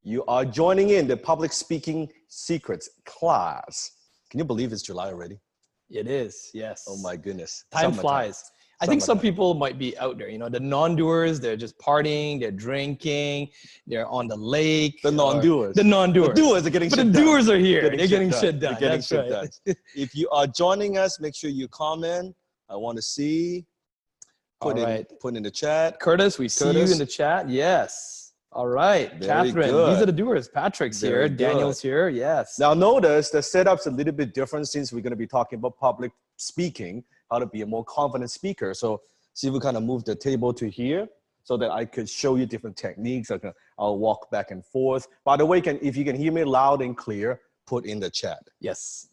You are joining in the public speaking secrets class. Can you believe it's July already? It is, yes. Oh my goodness. Time flies. I think some people might be out there, you know, the non-doers, they're just partying, they're drinking, they're on the lake. The non-doers. The non-doers. The doers are getting shit done. But the doers are here. They're getting shit done. They're getting That's shit right. done. If you are joining us, make sure you comment. I want to see. Put in the chat. Curtis, we see you in the chat. Yes. All right. Very Catherine, good. these are the doers. Patrick's Very here. good. Daniel's here. Yes. Now notice the setup's a little bit different since we're going to be talking about public speaking, how to be a more confident speaker. So see if we kind of move the table to here so that I could show you different techniques. I'll walk back and forth. By the way, if you can hear me loud and clear, put in the chat. Yes.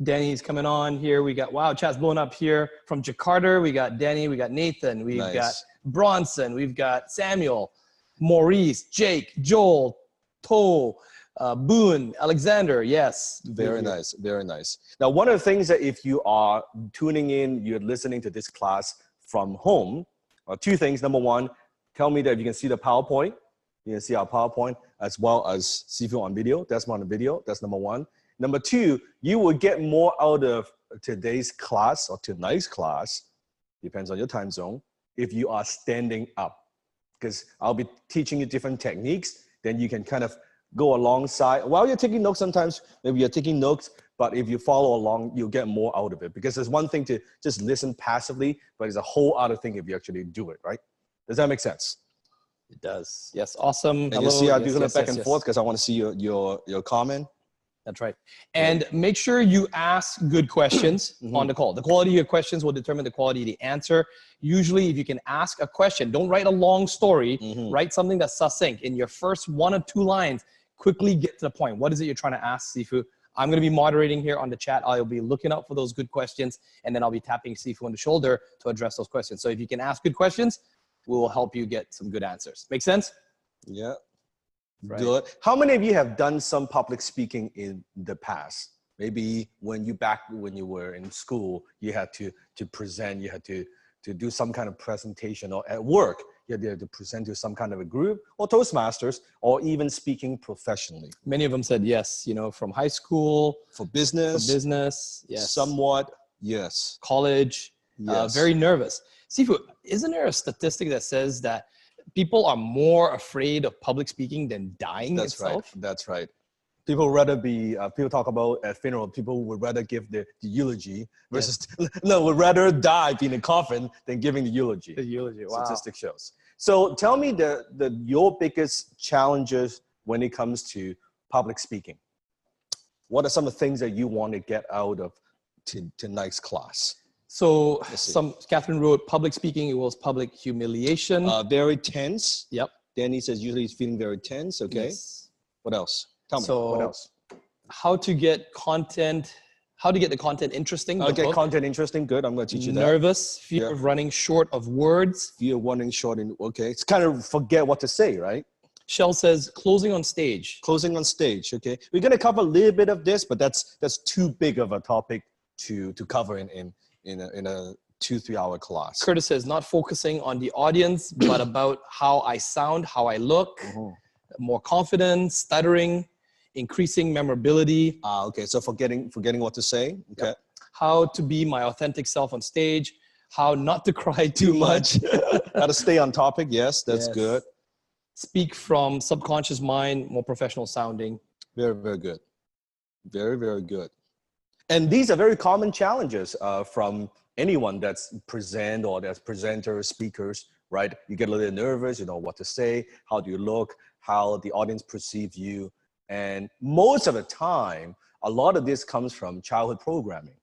Danny's coming on here. We got, wow, chat's blowing up here from Jakarta. We got Danny, we got Nathan, we've got Bronson, we've got Samuel, Maurice, Jake, Joel, Toe, Boone, Alexander. Yes. Very nice. Very nice. Now, one of the things that if you are tuning in, you're listening to this class from home, two things. Number one, tell me that if you can see the PowerPoint. You can see our PowerPoint as well as Sifu on video. That's on the video. That's number one. Number two, you will get more out of today's class or tonight's class, depends on your time zone, if you are standing up. Because I'll be teaching you different techniques, then you can kind of go alongside. While you're taking notes, sometimes maybe you're taking notes, but if you follow along, you'll get more out of it. Because there's one thing to just listen passively, but it's a whole other thing if you actually do it, right? Does that make sense? It does. Yes, awesome. And you see I do it back and forth because I want to see your comment. That's right. And make sure you ask good questions on the call. The quality of your questions will determine the quality of the answer. Usually, if you can ask a question, don't write a long story, write something that's succinct. In your first 1 or 2 lines, quickly get to the point. What is it you're trying to ask, Sifu? I'm going to be moderating here on the chat. I'll be looking out for those good questions, and then I'll be tapping Sifu on the shoulder to address those questions. So if you can ask good questions, we will help you get some good answers. Make sense? Yeah. Right. Good. How many of you have done some public speaking in the past? Maybe when you were in school, you had to present, you had to do some kind of presentation, or at work, you had to present to some kind of a group, or Toastmasters, or even speaking professionally. Many of them said yes, you know, from high school. For business. For business, yes. Somewhat, yes. College, yes. Very nervous. Sifu, isn't there a statistic that says that people are more afraid of public speaking than dying itself? Right. That's right. People rather be, people talk about at funeral, people would rather give the eulogy versus, would rather die being in a coffin than giving the eulogy. The eulogy, wow. Statistic shows. So tell me your biggest challenges when it comes to public speaking. What are some of the things that you want to get out of tonight's class? So Catherine wrote, public speaking equals public humiliation. Very tense. Yep. Danny says usually he's feeling very tense. Okay. Yes. What else? Tell me, what else? How to get the content interesting. Okay, content interesting. Good. I'm going to teach you that. Nervous, fear of running short of words. Fear of running short okay. It's kind of forget what to say, right? Shell says closing on stage. Closing on stage. Okay. We're going to cover a little bit of this, but that's too big of a topic to cover in a 2-3 hour class. Curtis says not focusing on the audience, but about how I sound, how I look, more confidence, stuttering, increasing memorability. Okay, so forgetting what to say. Okay. Yep. How to be my authentic self on stage, how not to cry too much. How to stay on topic. Yes, that's good. Speak from subconscious mind, more professional sounding. Very, very good. Very, very good. And these are very common challenges from anyone that's present or that's presenters, speakers, right? You get a little nervous, you know what to say, how do you look, how the audience perceives you. And most of the time, a lot of this comes from childhood programming,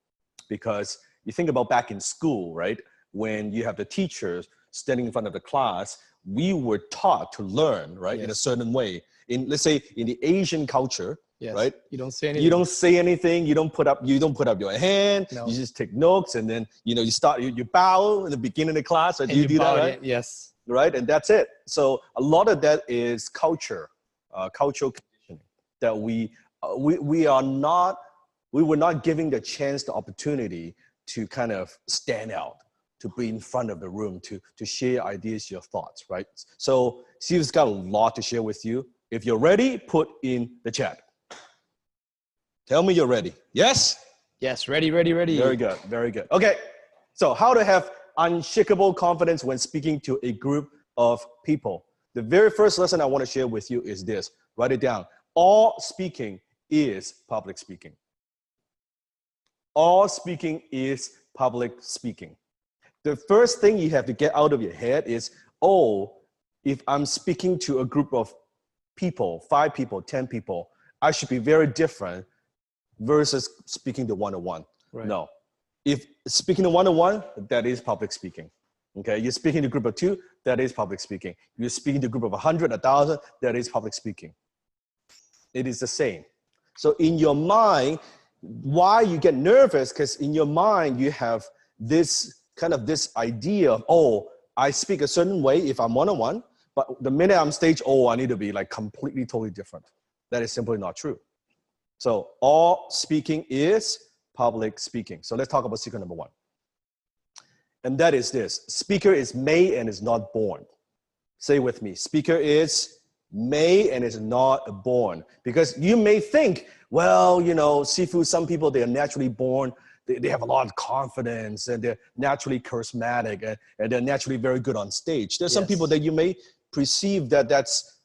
because you think about back in school, right? When you have the teachers standing in front of the class, we were taught to learn, right? In a certain way. Let's say in the Asian culture, right? You don't say anything. You don't say anything. You don't put up your hand. No. You just take notes, and then you bow in the beginning of the class. Or do you do that, right? Yes. Right, and that's it. So a lot of that is cultural conditioning that we were not giving the chance, the opportunity to kind of stand out, to be in front of the room, to share ideas, your thoughts, right? So Steve's got a lot to share with you. If you're ready, put in the chat. Tell me you're ready. Yes? Yes, ready, ready, ready. Very good, very good. Okay, so how to have unshakable confidence when speaking to a group of people. The very first lesson I want to share with you is this. Write it down. All speaking is public speaking. All speaking is public speaking. The first thing you have to get out of your head is, oh, if I'm speaking to a group of people, 5 people, 10 people, I should be very different versus speaking to one-on-one. Right. No. If speaking to one-on-one, that is public speaking. Okay, you're speaking to a group of 2, that is public speaking. You're speaking to a group of 100, 1,000, that is public speaking. It is the same. So in your mind, why you get nervous, because in your mind, you have this kind of this idea of, oh, I speak a certain way if I'm one-on-one, but the minute I'm stage, oh, I need to be like completely, totally different. That is simply not true. So all speaking is public speaking. So let's talk about secret number 1. And that is this. Speaker is made and is not born. Say with me. Speaker is made and is not born. Because you may think, well, you know, Sifu, some people, they are naturally born. They have a lot of confidence and they're naturally charismatic and they're naturally very good on stage. There's some people that you may perceive that that's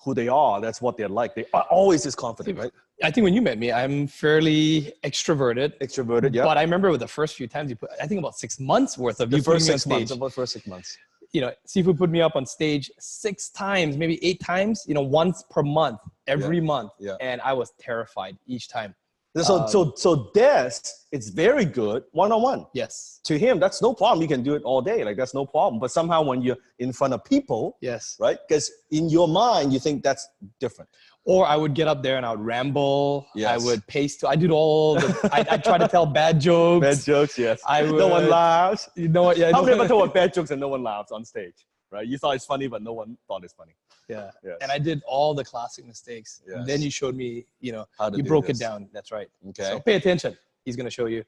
who they are. That's what they're like. They are always this confident, right? I think when you met me, I'm fairly extroverted. Extroverted, yeah. But I remember with the first few times you put, I think about 6 months worth of you putting me on stage. About first 6 months. You know, Sifu put me up on stage 6 times, maybe 8 times, you know, once per month, every month. Yeah. And I was terrified each time. So this, it's very good one-on-one. Yes. To him, that's no problem. You can do it all day. Like, that's no problem. But somehow when you're in front of people, yes, right? Because in your mind, you think that's different. Or I would get up there and I would ramble. Yes. I would pace. I did all the, I try to tell bad jokes. Bad jokes, yes. No one laughs. You know what? Yeah. How many people tell bad jokes and no one laughs on stage, right? You thought it's funny, but no one thought it's funny. Yeah. Yes. And I did all the classic mistakes. Yes. Then you showed me, you know, how to you broke it down. That's right. Okay. So pay attention. He's going to show you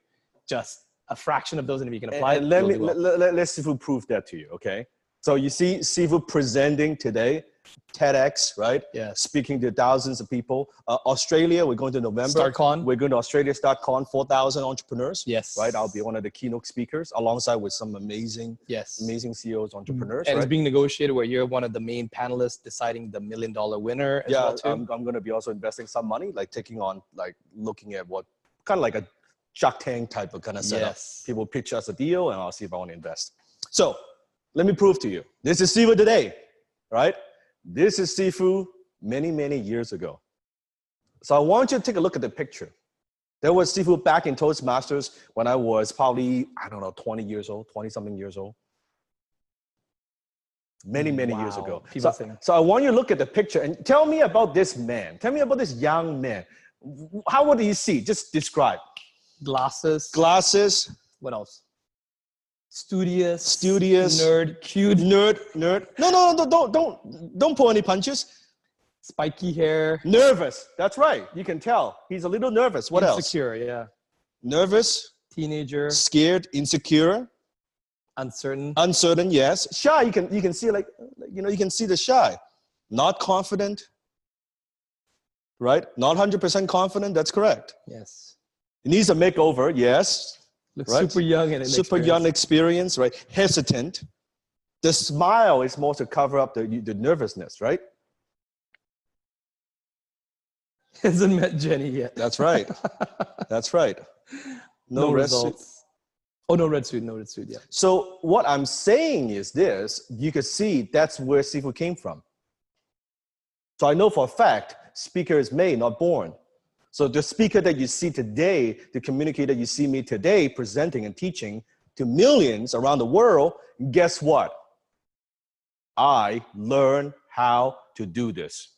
just a fraction of those, and if you can apply it, let's Sifu prove that to you, okay? So you see Sifu presenting today, TEDx, right? Yeah. Speaking to thousands of people. Australia, we're going to November. StartCon. We're going to Australia, StartCon, 4,000 entrepreneurs. Yes. Right? I'll be one of the keynote speakers alongside with some amazing CEOs, entrepreneurs. And right? it's being negotiated where you're one of the main panelists deciding the $1 million winner as well too. I'm going to be also investing some money, like taking on, like looking at what, kind of like a Shark Tank type of kind of setup. Yes. People pitch us a deal and I'll see if I want to invest. So let me prove to you. This is Sifu today, right? This is Sifu many, many years ago. So I want you to take a look at the picture. There was Sifu back in Toastmasters when I was probably, I don't know, 20 years old, 20-something years old. Many, many years ago. So I want you to look at the picture and tell me about this man. Tell me about this young man. How would he see? Just describe. Glasses. Glasses. What else? Studious. Nerd. Cute. Nerd. No, don't pull any punches. Spiky hair. Nervous. That's right. You can tell. He's a little nervous. What else? Insecure, yeah. Nervous. Teenager. Scared. Insecure. Uncertain, yes. Shy. You can see, like, you know, you can see the shy. Not confident. Right? Not 100% confident. That's correct. Yes. He needs a makeover. Yes. Looks right? Super young and super young experience, right? Hesitant. The smile is more to cover up the nervousness, right? Hasn't met Jenny yet. That's right. That's right. No red suit. Oh, no red suit. No red suit. Yeah. So what I'm saying is this: you could see that's where Sifu came from. So I know for a fact, speaker is made, not born. So the speaker that you see today, the communicator you see me today presenting and teaching to millions around the world, guess what? I learned how to do this.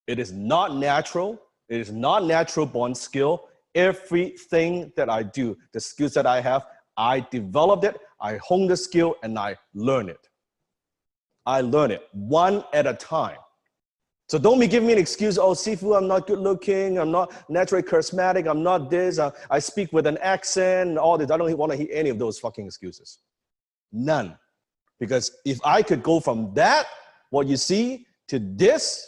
It is not natural. It is not natural born skill. Everything that I do, the skills that I have, I developed it, I honed the skill, and I learn it. I learn it one at a time. So don't be giving me an excuse, oh, Sifu, I'm not good looking, I'm not naturally charismatic, I'm not this, I speak with an accent, all this. I don't want to hear any of those fucking excuses. None. Because if I could go from that, what you see, to this,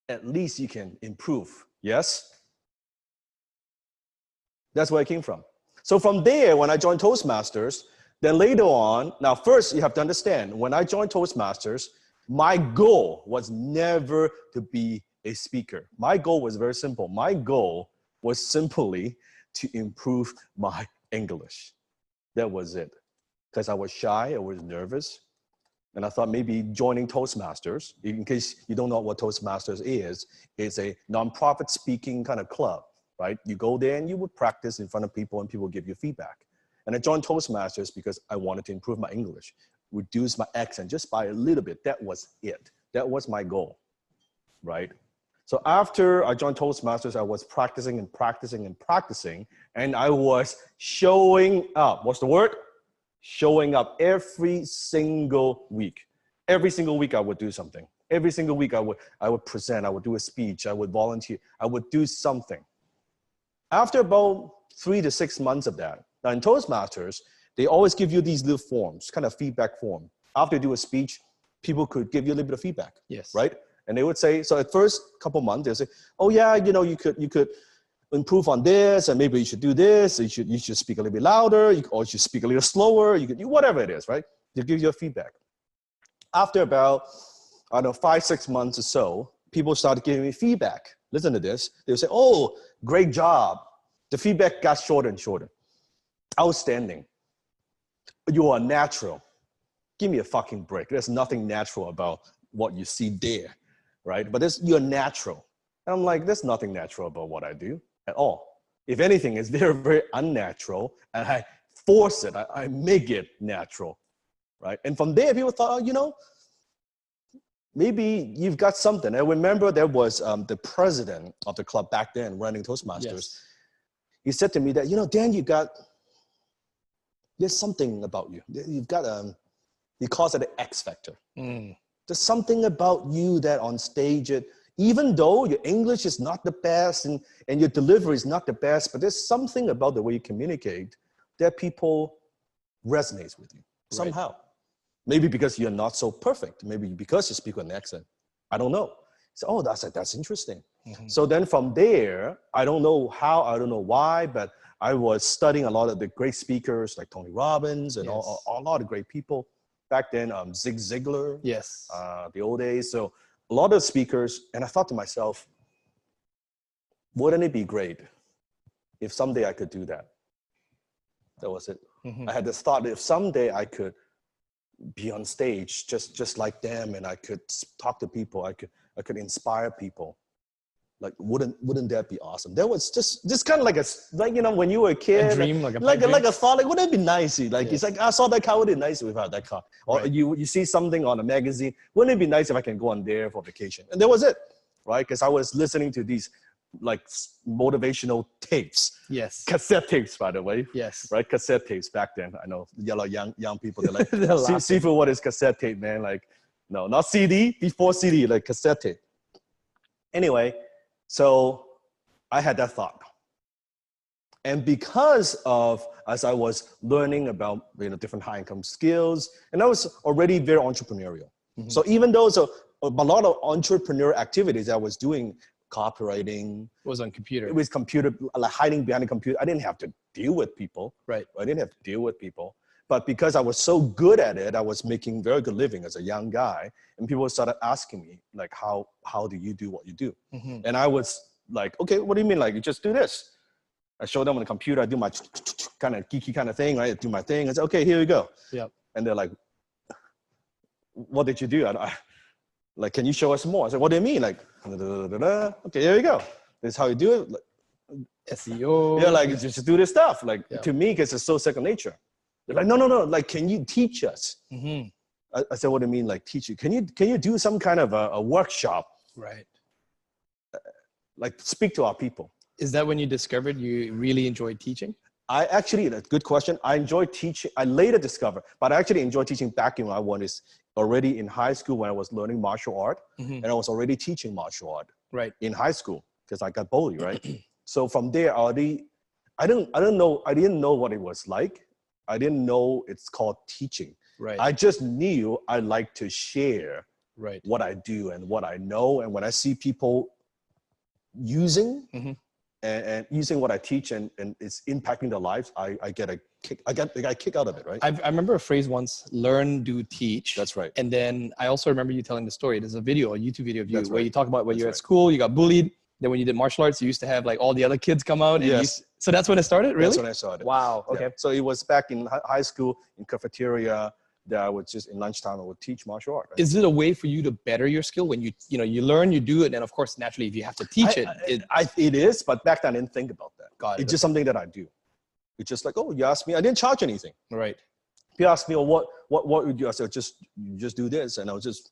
at least you can improve. Yes? That's where I came from. So from there, when I joined Toastmasters, then later on, now first you have to understand, when I joined Toastmasters, my goal was never to be a speaker. My goal was very simple. My goal was simply to improve my English. That was it. Because I was shy, I was nervous, and I thought maybe joining Toastmasters, in case you don't know what Toastmasters is, it's a nonprofit speaking kind of club, right? You go there and you would practice in front of people and people give you feedback. And I joined Toastmasters because I wanted to improve my English, reduce my accent just by a little bit. That was it. That was my goal, right? So after I joined Toastmasters, I was practicing and practicing and practicing, and I was showing up. What's the word? Showing up every single week. Every single week I would do something. Every single week I would present, I would do a speech, I would volunteer, I would do something. After about 3 to 6 months of that, now in Toastmasters, they always give you these little forms, kind of feedback form. After you do a speech, people could give you a little bit of feedback. Yes. Right? And they would say, so at first couple months, they'll say, oh yeah, you know, you could improve on this, and maybe you should do this, you should speak a little bit louder, or you should speak a little slower, you could do whatever it is, right? They'll give you a feedback. After about, I don't know, 5, 6 months or so, people started giving me feedback. Listen to this. They would say, oh, great job. The feedback got shorter and shorter. Outstanding. You are natural. Give me a fucking break. There's nothing natural about what you see there, right? But you're natural. And I'm like, there's nothing natural about what I do at all. If anything, it's very, very unnatural, and I force it. I make it natural, right? And from there, people thought, oh, you know, maybe you've got something. I remember there was the president of the club back then running Toastmasters. Yes. He said to me that, you know, Dan, there's something about you. You've got, he calls it an X factor. Mm. There's something about you that on stage, even though your English is not the best and your delivery is not the best, but there's something about the way you communicate that people resonates with you somehow. Right. Maybe because you're not so perfect. Maybe because you speak with an accent. I don't know. So, oh, that's interesting. Mm-hmm. So then from there, I don't know how, I don't know why, but I was studying a lot of the great speakers like Tony Robbins and yes. a lot of great people. Back then, Zig Ziglar, yes, the old days. So a lot of speakers, and I thought to myself, wouldn't it be great if someday I could do that? That was it. Mm-hmm. I had this thought, if someday I could be on stage just like them, and I could talk to people, I could inspire people. Like, wouldn't that be awesome? That was just kind of like you know, when you were a kid, a dream, like a thought, like, wouldn't it be nice? Like, yes. It's like, I saw that car, wouldn't it be nice if I had that car? Or right. you see something on a magazine, wouldn't it be nice if I can go on there for vacation? And that was it, right? Because I was listening to these like motivational tapes. Yes. Cassette tapes, by the way. Yes. Right? Cassette tapes back then. I know yellow young people, they're like, Seafood, what is cassette tape, man? Like, no, not CD, before CD, like cassette tape. Anyway, so I had that thought. And because of, as I was learning about, you know, different high income skills, and I was already very entrepreneurial. Mm-hmm. So even though, a lot of entrepreneurial activities I was doing, copywriting. Was on computer. It was computer, like hiding behind a computer. I didn't have to deal with people. Right. I didn't have to deal with people. But because I was so good at it, I was making very good living as a young guy. And people started asking me, like, how do you do what you do? Mm-hmm. And I was like, okay, what do you mean? Like, you just do this. I show them on the computer. I do my kind of geeky kind of thing, right? I do my thing. I say, okay, here we go. Yep. And they're like, what did you do? Like, can you show us more? I said, what do you mean? Like, okay, here we go. This is how you do it. Like, SEO. Yeah, like, just do this stuff. Like, to me, because it's so second nature. They're like, no. Like, can you teach us? Mm-hmm. I said, what do you mean, like, teach you? Can you do some kind of a workshop? Right. Like, speak to our people. Is that when you discovered you really enjoyed teaching? I actually, that's a good question. I enjoy teaching. I later discovered, but I actually enjoyed teaching back when I was already in high school when I was learning martial art, mm-hmm. and I was already teaching martial art in high school because I got bullied, right? So from there, I didn't know what it was like. I didn't know it's called teaching. Right. I just knew I like to share Right. what I do and what I know. And when I see people using and using what I teach and it's impacting their lives, I get a kick. I get a kick out of it, right? I remember a phrase once: "Learn, do, teach." That's right. And then I also remember you telling the story. There's a video, a YouTube video of you That's where right. you talk about when That's you're right. at school, you got bullied. Then when you did martial arts, you used to have like all the other kids come out. And Yes. so that's when it started, really? That's when I started. Wow. Okay. Yeah. So it was back in high school in cafeteria that I would just in lunchtime I would teach martial art. Right? Is it a way for you to better your skill when you learn, you do it, and then of course naturally if you have to teach It is, but back then I didn't think about that. Got it. It's just something that I do. It's just like, oh, you asked me. I didn't charge anything. Right. If you asked me, well, what would you? I said, you just do this, and I was just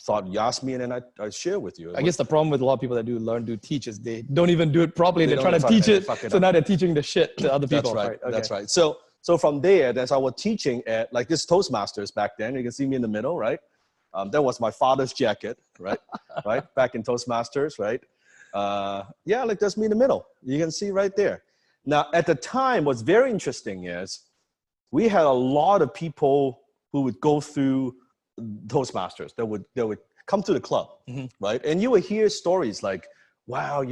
thought you asked me, and then I share with you. I guess the problem with a lot of people that do learn, do, teach is they don't even do it properly. They're trying to teach it, so now they're teaching the shit to other people. That's right. Right. Okay. That's right. So from there, as I was teaching at like this Toastmasters back then, you can see me in the middle, right? That was my father's jacket, right? Right, back in Toastmasters, right? Yeah, like that's me in the middle. You can see right there. Now, at the time, what's very interesting is we had a lot of people who would go through Toastmasters that would come to the club, right? And you would hear stories like, wow,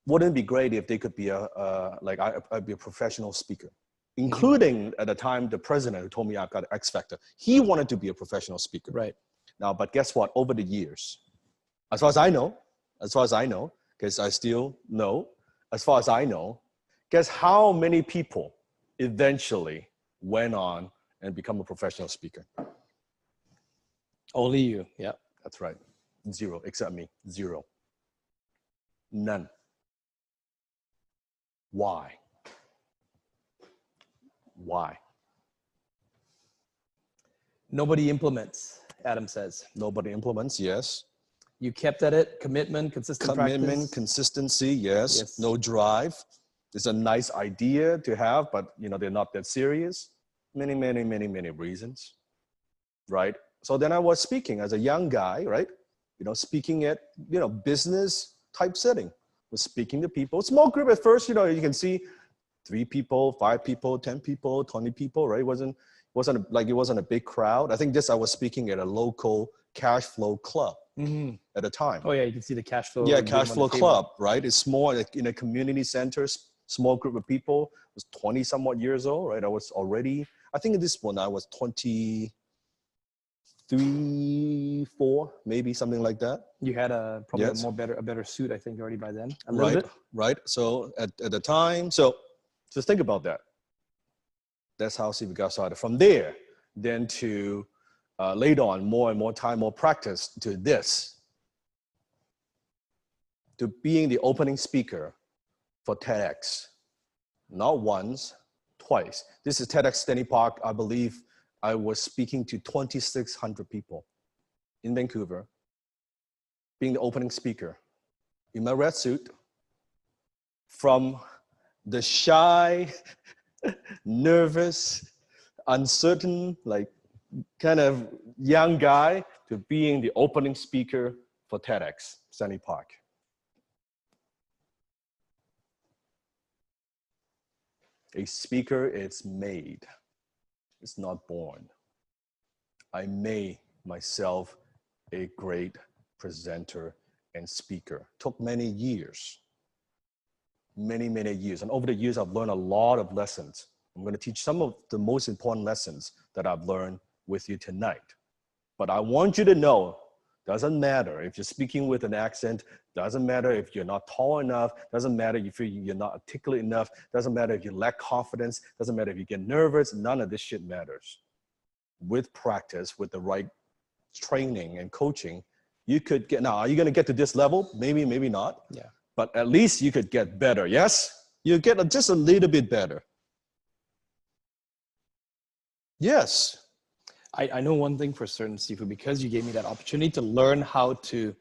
wouldn't it be great if they could be I'd be a professional speaker, including at the time the president who told me I've got an X factor. He wanted to be a professional speaker. Right. Now, but guess what? Over the years, as far as I know, because I still know, as far as I know, guess how many people eventually went on and become a professional speaker? Only you. Yeah. That's right. Zero, except me. Zero. None. Why? Why? Nobody implements, Adam says. Nobody implements, yes. You kept at it, commitment, consistent practice. Consistency, yes. No drive. It's a nice idea to have, but they're not that serious. Many reasons, right? So then I was speaking as a young guy, right? Speaking at, business type setting. Was speaking to people, small group at first, you can see 3 people, 5 people, 10 people, 20 people, right? It wasn't a big crowd. I think I was speaking at a local cash flow club at the time. Oh yeah, you can see the cash flow. Yeah, cash flow club, right? It's small, like in a community center, small group of people. I was 20 somewhat years old, right? I was already, I think at this one I was 23, 4, maybe something like that. You had probably a better suit, I think, already by then. A little bit. Right. So at the time, so just think about that. That's how we got started. From there, then to later on, more and more time, more practice to this, to being the opening speaker for TEDx, not once, twice. This is TEDx Stanley Park, I believe. I was speaking to 2,600 people in Vancouver, being the opening speaker in my red suit, from the shy, nervous, uncertain, like kind of young guy to being the opening speaker for TEDx Stanley Park. A speaker is made. It's not born. I made myself a great presenter and speaker. Took many years, many years. And over the years, I've learned a lot of lessons. I'm going to teach some of the most important lessons that I've learned with you tonight. But I want you to know, doesn't matter if you're speaking with an accent, doesn't matter if you're not tall enough, doesn't matter if you're not articulate enough, doesn't matter if you lack confidence, doesn't matter if you get nervous, none of this shit matters. With practice, with the right training and coaching, you could get, now, are you gonna get to this level? Maybe, maybe not. Yeah. But at least you could get better, yes? You get just a little bit better. Yes. I know one thing for certain, Sifu, because you gave me that opportunity to learn how to,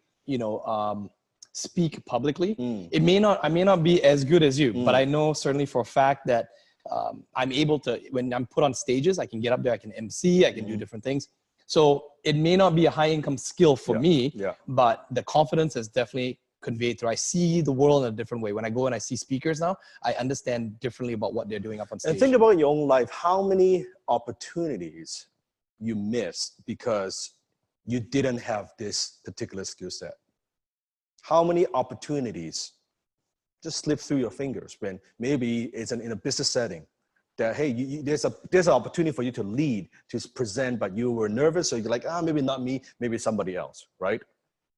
speak publicly. I may not be as good as you, but I know certainly for a fact that I'm able to, when I'm put on stages, I can get up there, I can MC, I can do different things. So it may not be a high income skill for me, but the confidence is definitely conveyed through. I see the world in a different way. When I go and I see speakers now, I understand differently about what they're doing up on stage. And think about your own life. How many opportunities you missed because you didn't have this particular skill set? How many opportunities just slip through your fingers when maybe it's in a business setting that, hey, there's an opportunity for you to lead, to present, but you were nervous, so you're like, maybe not me, maybe somebody else, right?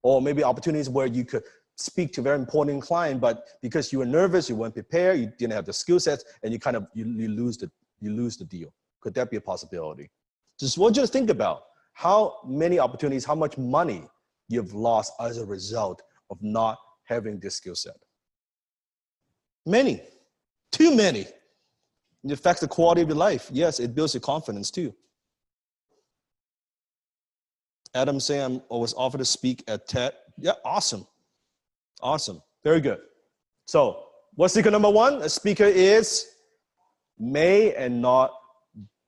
Or maybe opportunities where you could speak to a very important client, but because you were nervous, you weren't prepared, you didn't have the skill sets, and you lose the deal. Could that be a possibility? Just want you to think about how many opportunities, how much money you've lost as a result of not having this skill set. Many, too many. It affects the quality of your life. Yes, it builds your confidence too. Adam saying I was offered to speak at TED. Yeah, awesome. Awesome. Very good. So what's secret number one? A speaker is made and not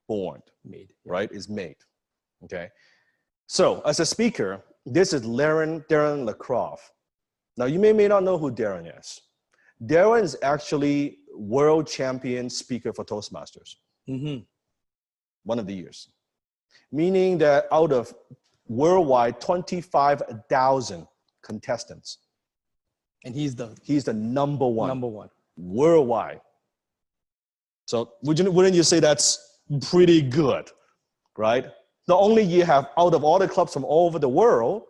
born. Made. Right? Is made. Okay. So as a speaker, this is Darren LaCroft. Now you may not know who Darren is. Darren is actually world champion speaker for Toastmasters. One of the years. Meaning that out of worldwide 25,000 contestants. And he's the number one. Number one. Worldwide. So wouldn't you say that's pretty good, right? Not only you have out of all the clubs from all over the world,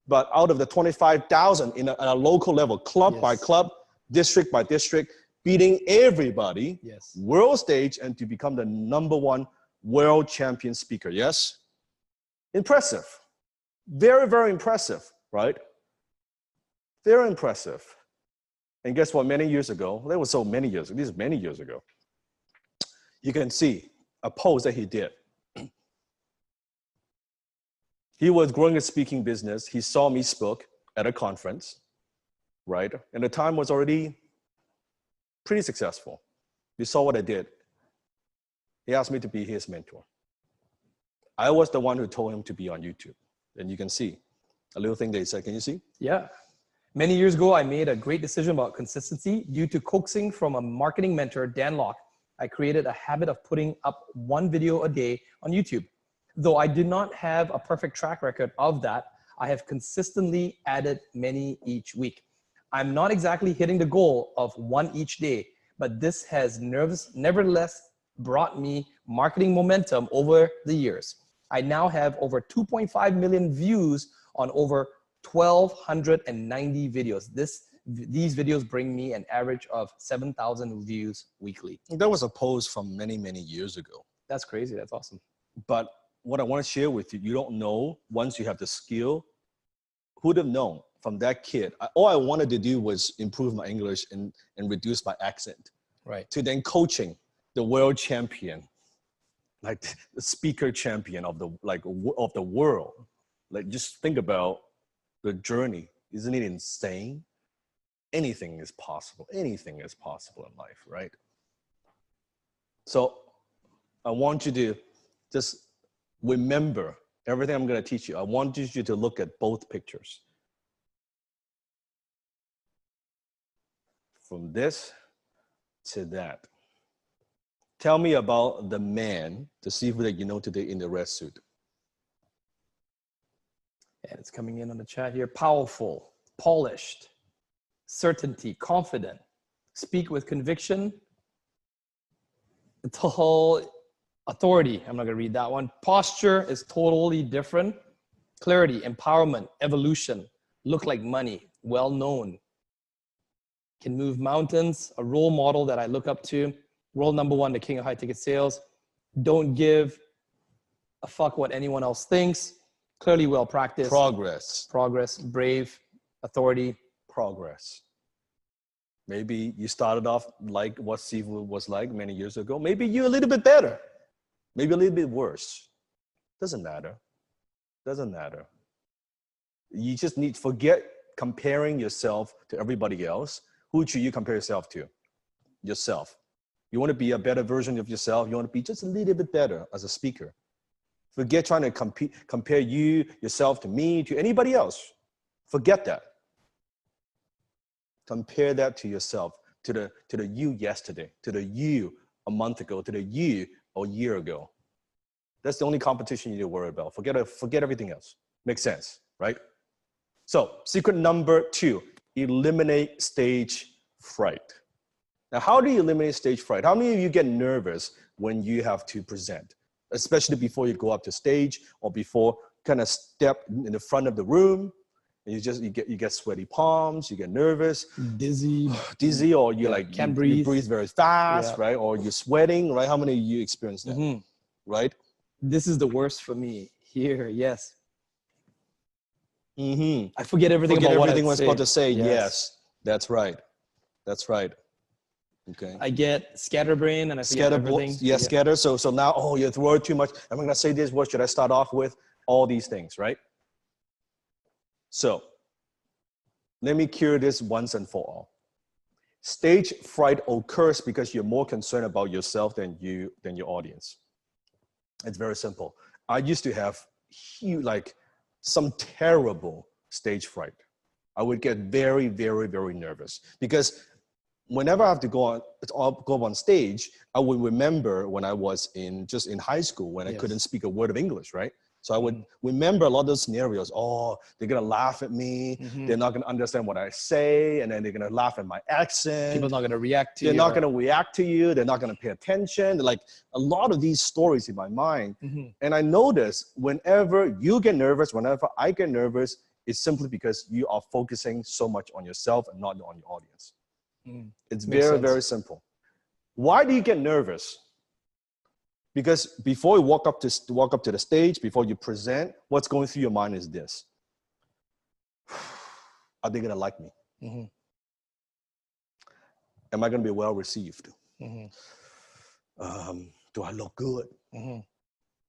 but out of the 25,000 in a local level, club by club, district by district, beating everybody, world stage, and to become the number one world champion speaker, yes? Impressive. Very, very impressive, right? Very impressive. And guess what, many years ago, that was so many years, this is many years ago, you can see a post that he did. He was growing a speaking business. He saw me spoke at a conference, right? And the time was already pretty successful. He saw what I did. He asked me to be his mentor. I was the one who told him to be on YouTube. And you can see a little thing that he said. Can you see? Yeah. Many years ago, I made a great decision about consistency. Due to coaxing from a marketing mentor, Dan Locke, I created a habit of putting up one video a day on YouTube. Though I did not have a perfect track record of that, I have consistently added many each week. I'm not exactly hitting the goal of one each day, but this has nevertheless brought me marketing momentum over the years. I now have over 2.5 million views on over 1,290 videos. These videos bring me an average of 7,000 views weekly. That was a post from many, many years ago. That's crazy. That's awesome. But what I want to share with you, you don't know once you have the skill. Who'd have known from that kid? All I wanted to do was improve my English and reduce my accent. Right. To then coaching the world champion, like the speaker champion of the world. Like just think about the journey. Isn't it insane? Anything is possible. Anything is possible in life, right? So I want you to just remember everything I'm going to teach you. I want you to look at both pictures. From this to that. Tell me about the man, the Sifu that you know today in the red suit. And it's coming in on the chat here. Powerful, polished, certainty, confident, speak with conviction, tall, authority. I'm not going to read that one. Posture is totally different. Clarity, empowerment, evolution, look like money, well known, can move mountains, a role model that I look up to. World number one, the king of high ticket sales. Don't give a fuck what anyone else thinks. Clearly well practiced. Progress, brave, authority. Progress. Maybe you started off like what Sifu was like many years ago. Maybe you're a little bit better. Maybe a little bit worse. Doesn't matter. Doesn't matter. You just need to forget comparing yourself to everybody else. Who should you compare yourself to? Yourself. You want to be a better version of yourself. You want to be just a little bit better as a speaker. Forget trying to compare yourself to me, to anybody else. Forget that. Compare that to yourself, to the you yesterday, to the you a month ago, to the you a year ago. That's the only competition you need to worry about. Forget everything else. Makes sense, right? So secret number 2, eliminate stage fright. Now, how do you eliminate stage fright? How many of you get nervous when you have to present, especially before you go up to stage or before kind of step in the front of the room? And you get sweaty palms, you get nervous, Dizzy, or you like can't you breathe. breathe very fast, Yeah. right? Or you're sweating, right? How many of you experience that, right? This is the worst for me here. Yes. Mm-hmm. I forget everything Forget about everything what I was about to say. Yes, that's right. Okay. I get scatterbrain and I forget everything. Yeah, scatter. So now, oh, you're worried too much. I'm gonna say this. What should I start off with? All these things, right? So let me cure this once and for all. Stage fright occurs because you're more concerned about yourself than your audience. It's very simple. I used to have huge, like some terrible stage fright. I would get very, very, very nervous because whenever I have to go on stage, I would remember when I was in high school when I couldn't speak a word of English, right? So I would remember a lot of those scenarios. Oh, they're gonna laugh at me. They're not gonna understand what I say, and then they're gonna laugh at my accent. People are not gonna react to you. They're not gonna react to you. They're not gonna pay attention. Like a lot of these stories in my mind. And I notice whenever you get nervous, whenever I get nervous, it's simply because you are focusing so much on yourself and not on your audience. It's very, very simple. Why do you get nervous? Because before you walk up to the stage, before you present, what's going through your mind is this: are they gonna like me? Am I gonna be well received? Do I look good?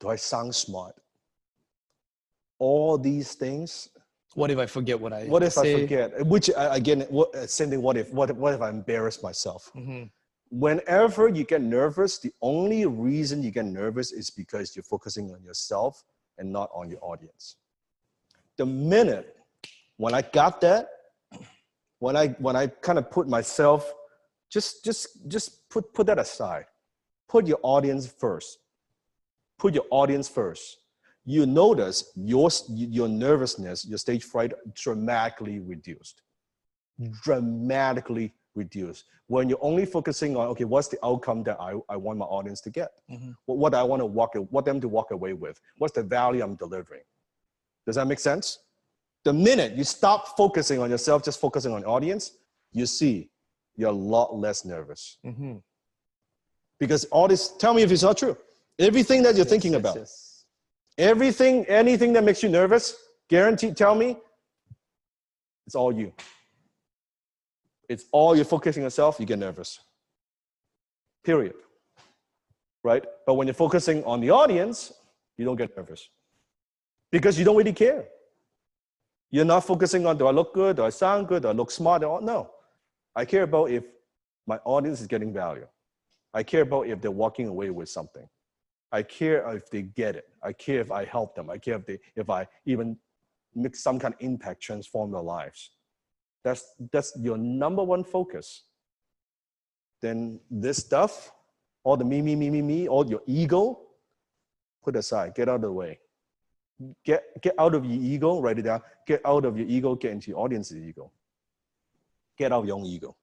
Do I sound smart? All these things. What if I forget what I say? What if I forget? Which again, same thing. What if I embarrass myself? Whenever you get nervous, the only reason you get nervous is because you're focusing on yourself and not on your audience. The minute when I got that, when I kind of put myself, just put that aside. Put your audience first. Put your audience first. You notice your nervousness, your stage fright dramatically reduced. Dramatically reduced. When you're only focusing on, okay, what's the outcome that I want my audience to get? What I want them to walk away with? What's the value I'm delivering? Does that make sense? The minute you stop focusing on yourself, just focusing on the audience, you see you're a lot less nervous. Because all this, tell me if it's not true. Everything that you're thinking about, anything that makes you nervous, guaranteed, tell me, it's all you. It's all you're focusing on yourself, you get nervous. Period. Right? But when you're focusing on the audience, you don't get nervous. Because you don't really care. You're not focusing on, do I look good? Do I sound good? Do I look smart? No. I care about if my audience is getting value. I care about if they're walking away with something. I care if they get it. I care if I help them. I care if I even make some kind of impact, transform their lives. That's your number one focus. Then this stuff, all the me, all your ego, put aside, get out of the way. Get out of your ego, write it down. Get out of your ego, get into your audience's ego. Get out of your own ego.